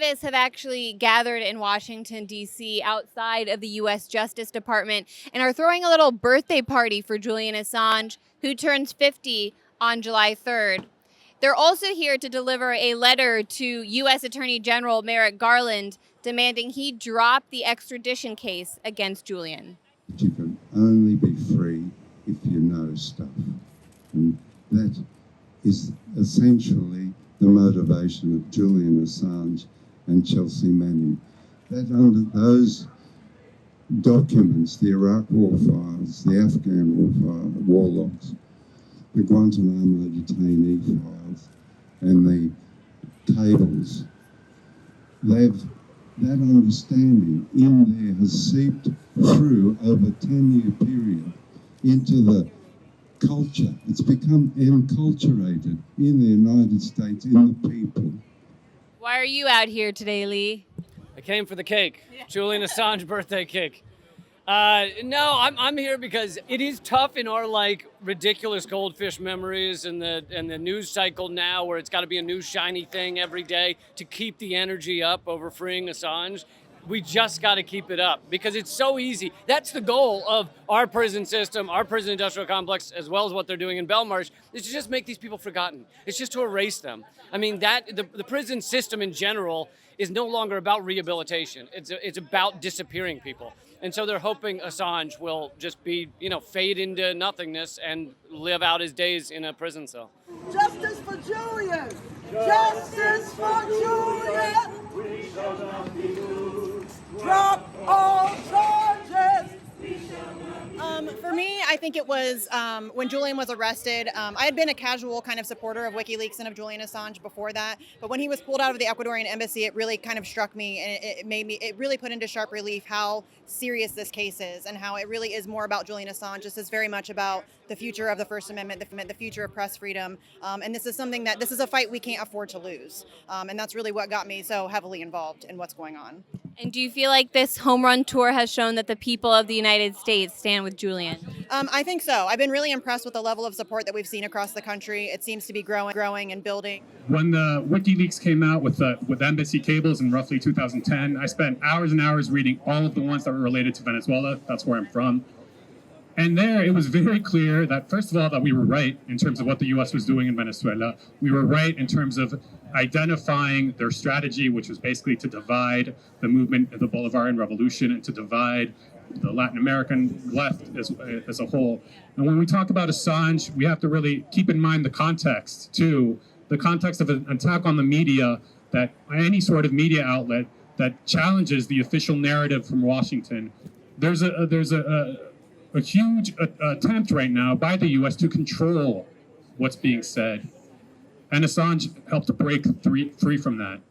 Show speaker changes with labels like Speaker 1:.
Speaker 1: activists have actually gathered in Washington, D.C., outside of the U.S. Justice Department, and are throwing a little birthday party for Julian Assange, who turns 50 on July 3rd. They're also here to deliver a letter to U.S. Attorney General Merrick Garland, demanding he drop the extradition case against Julian.
Speaker 2: You can only be free if you know stuff. And that is essentially the motivation of Julian Assange and Chelsea Manning. That under those documents, the Iraq war files, the Afghan war logs, the Guantanamo detainee files, and the tables, that understanding in there has seeped through over a 10-year period into the culture. It's become enculturated in the United States, in the people.
Speaker 1: Why are you out here today, Lee?
Speaker 3: I came for the cake. Julian Assange birthday cake. No, I'm here because it is tough in our ridiculous goldfish memories and the news cycle now, where it's got to be a new shiny thing every day to keep the energy up over freeing Assange. We just got to keep it up because it's so easy. That's the goal of our prison system, our prison industrial complex, as well as what they're doing in Belmarsh, is to just make these people forgotten. It's just to erase them. I mean, the prison system in general is no longer about rehabilitation. It's about disappearing people. And so they're hoping Assange will just be, fade into nothingness and live out his days in a prison cell.
Speaker 4: Justice for Julian! Justice for Julian!
Speaker 5: We shall not be moved.
Speaker 4: Drop all charges!
Speaker 6: For me, I think it was when Julian was arrested. I had been a casual kind of supporter of WikiLeaks and of Julian Assange before that, but when he was pulled out of the Ecuadorian embassy, it really kind of struck me, and it really put into sharp relief how serious this case is, and how it really is more about Julian Assange. This is very much about the future of the First Amendment, the future of press freedom, and this is a fight we can't afford to lose, and that's really what got me so heavily involved in what's going on.
Speaker 1: And do you feel like this home run tour has shown that the people of the United States stand with Julian?
Speaker 6: I think so. I've been really impressed with the level of support that we've seen across the country. It seems to be growing and building.
Speaker 7: When the WikiLeaks came out with embassy cables in roughly 2010, I spent hours and hours reading all of the ones that were related to Venezuela. That's where I'm from. And there, it was very clear that, first of all, that we were right in terms of what the U.S. was doing in Venezuela. We were right in terms of identifying their strategy, which was basically to divide the movement of the Bolivarian Revolution and to divide the Latin American left as a whole. And when we talk about Assange, we have to really keep in mind the context, too. The context of an attack on the media, that any sort of media outlet that challenges the official narrative from Washington. There's a huge attempt right now by the U.S. to control what's being said. And Assange helped to break free from that.